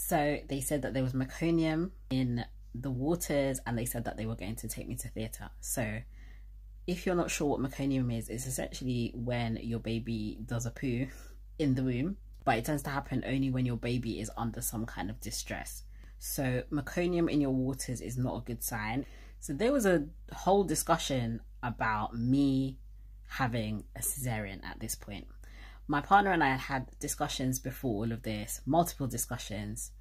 So they said that there was meconium in the waters, and they said that they were going to take me to theatre. So if you're not sure what meconium is, it's essentially when your baby does a poo in the womb, but it tends to happen only when your baby is under some kind of distress. So meconium in your waters is not a good sign. So there was a whole discussion about me having a cesarean at this point. My partner and I had discussions before all of this, multiple discussions,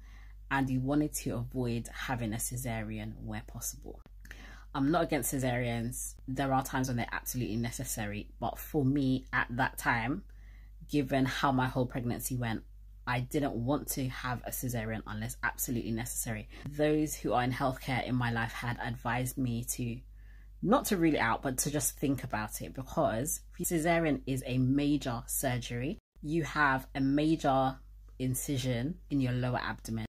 and we wanted to avoid having a cesarean where possible. I'm not against cesareans. There are times when they're absolutely necessary, but for me at that time, given how my whole pregnancy went, I didn't want to have a cesarean unless absolutely necessary. Those who are in healthcare in my life had advised me to not to rule it out, but to just think about it, because cesarean is a major surgery. You have a major incision in your lower abdomen,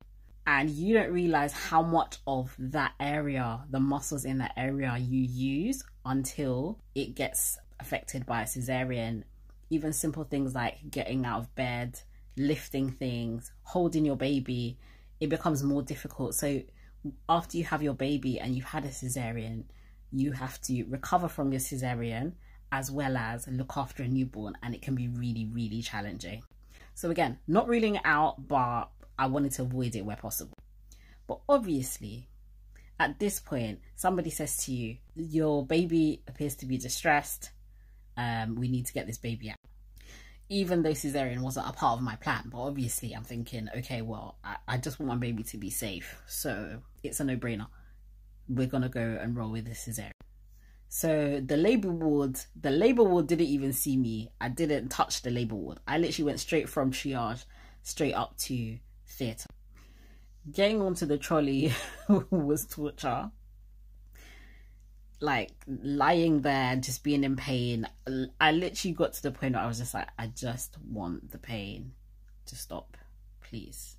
and you don't realize how much of that area, the muscles in that area, you use until it gets affected by a cesarean. Even simple things like getting out of bed, lifting things, holding your baby, it becomes more difficult. So after you have your baby and you've had a cesarean, you have to recover from your cesarean as well as look after a newborn, and it can be really, really challenging. So again, not ruling it out, but I wanted to avoid it where possible. But obviously, at this point, somebody says to you, your baby appears to be distressed, we need to get this baby out. Even though cesarean wasn't a part of my plan, but obviously I'm thinking, okay, well, I just want my baby to be safe, so it's a no-brainer. We're gonna go and roll with the cesarean. So the labor ward didn't even see me. I didn't touch the labor ward. I literally went straight from triage straight up to theatre. Getting onto the trolley was torture. Like lying there, just being in pain. I literally got to the point where I was just like, I just want the pain to stop, please.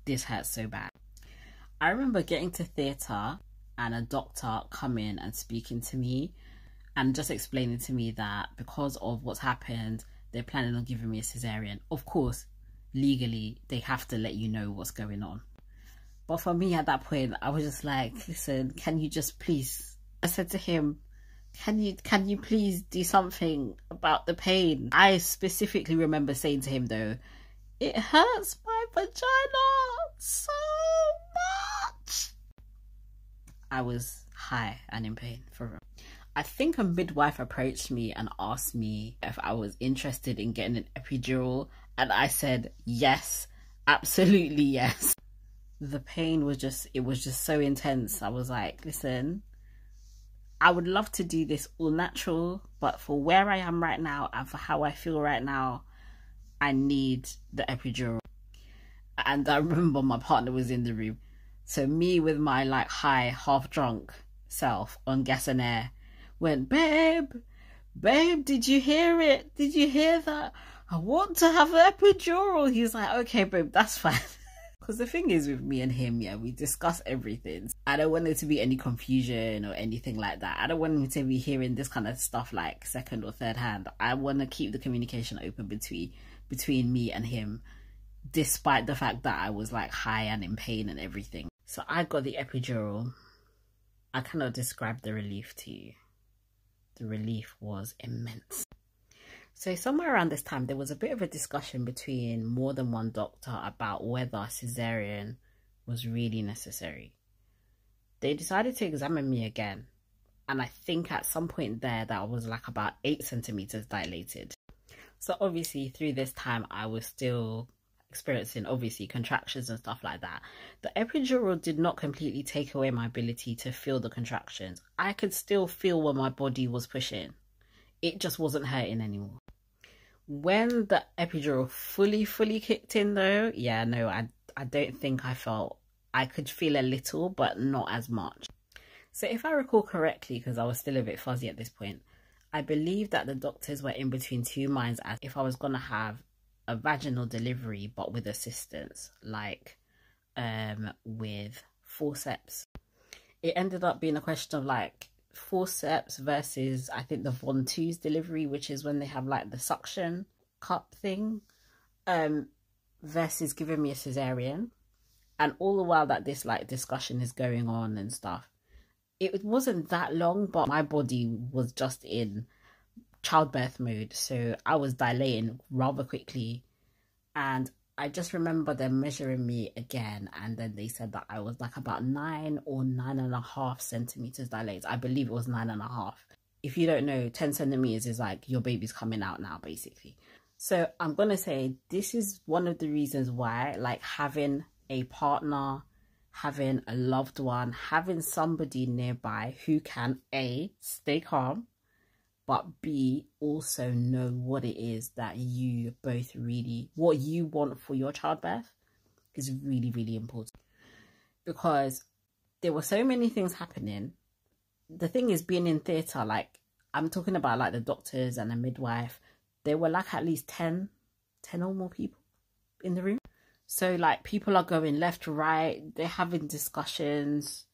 This hurts so bad. I remember getting to theatre and a doctor coming and speaking to me and just explaining to me that because of what's happened, they're planning on giving me a cesarean. Of course, legally, they have to let you know what's going on. But for me at that point, I was just like, listen, can you just please... I said to him, can you please do something about the pain? I specifically remember saying to him though, it hurts my vagina so much. I was high and in pain for real. I think a midwife approached me and asked me if I was interested in getting an epidural, and I said yes, absolutely yes. The pain was just so intense. I was like, listen, I would love to do this all natural, but for where I am right now and for how I feel right now, I need the epidural. And I remember my partner was in the room. So me with my like high, half drunk self on gas and air went, babe, did you hear it? Did you hear that? I want to have an epidural. He's like, okay, babe, that's fine. Because the thing is with me and him, yeah, we discuss everything. I don't want there to be any confusion or anything like that. I don't want him to be hearing this kind of stuff like second or third hand. I want to keep the communication open between me and him, despite the fact that I was like high and in pain and everything. So I got the epidural. I cannot describe the relief to you. The relief was immense. So somewhere around this time, there was a bit of a discussion between more than one doctor about whether cesarean was really necessary. They decided to examine me again. And I think at some point there, that was like about 8 centimeters dilated. So obviously through this time, I was still experiencing obviously contractions and stuff like that. The epidural did not completely take away my ability to feel the contractions. I could still feel when my body was pushing. It just wasn't hurting anymore. When the epidural fully kicked in though, yeah, no, I don't think I felt. I could feel a little, but not as much. So if I recall correctly, because I was still a bit fuzzy at this point, I believe that the doctors were in between two minds as if I was going to have a vaginal delivery, but with assistance, like with forceps. It ended up being a question of like forceps versus I think the Von-Too's delivery, which is when they have like the suction cup thing, versus giving me a cesarean. And all the while that this like discussion is going on and stuff, it wasn't that long, but my body was just in childbirth mode. So I was dilating rather quickly. And I just remember them measuring me again. And then they said that I was like about 9 or 9.5 centimeters dilated. I believe it was 9.5. If you don't know, 10 centimeters is like your baby's coming out now, basically. So I'm going to say this is one of the reasons why, like, having a partner, having a loved one, having somebody nearby who can A, stay calm, but B, also know what it is that you both really, what you want for your childbirth is really, really important. Because there were so many things happening. The thing is, being in theatre, like, I'm talking about like the doctors and the midwife, there were like at least 10 or more people in the room. So like people are going left, right, they're having discussions,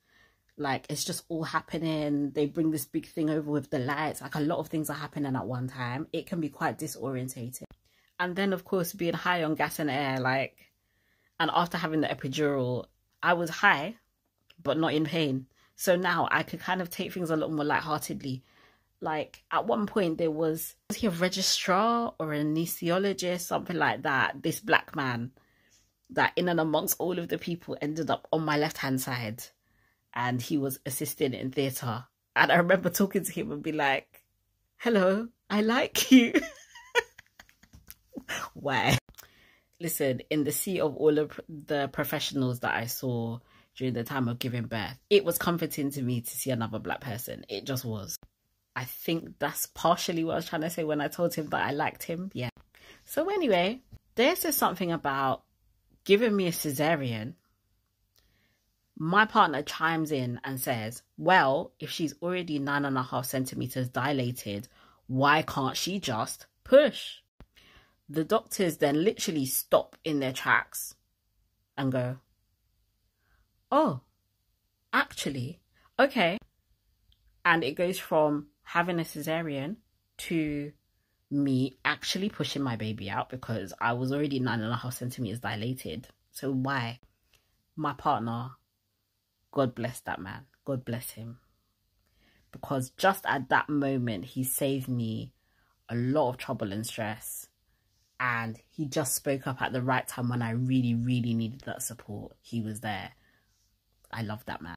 like it's just all happening. They bring this big thing over with the lights, like a lot of things are happening at one time. It can be quite disorientating. And then of course being high on gas and air, like, and after having the epidural, I was high but not in pain. So now I could kind of take things a lot more lightheartedly. Like at one point there was he a registrar or an anesthesiologist, something like that, this black man that in and amongst all of the people ended up on my left hand side, and he was assisting in theatre. And I remember talking to him and be like, hello, I like you. Why? Listen, in the sea of all of the professionals that I saw during the time of giving birth, it was comforting to me to see another black person. It just was. I think that's partially what I was trying to say when I told him that I liked him. Yeah. So anyway, there's just something about giving me a cesarean. My partner chimes in and says, well, if she's already 9.5 centimeters dilated, why can't she just push? The doctors then literally stop in their tracks and go, oh, actually, okay. And it goes from having a cesarean to me actually pushing my baby out because I was already 9.5 centimeters dilated. So why? My partner, God bless that man. God bless him. Because just at that moment, he saved me a lot of trouble and stress. And he just spoke up at the right time when I really, really needed that support. He was there. I love that man.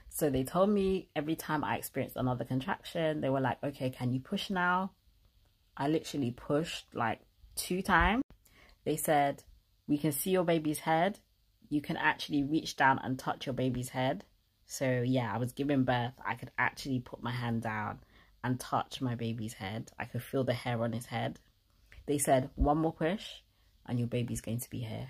So they told me every time I experienced another contraction, they were like, okay, can you push now? I literally pushed like 2 times. They said, we can see your baby's head. You can actually reach down and touch your baby's head. So yeah, I was giving birth. I could actually put my hand down and touch my baby's head. I could feel the hair on his head. They said, one more push and your baby's going to be here.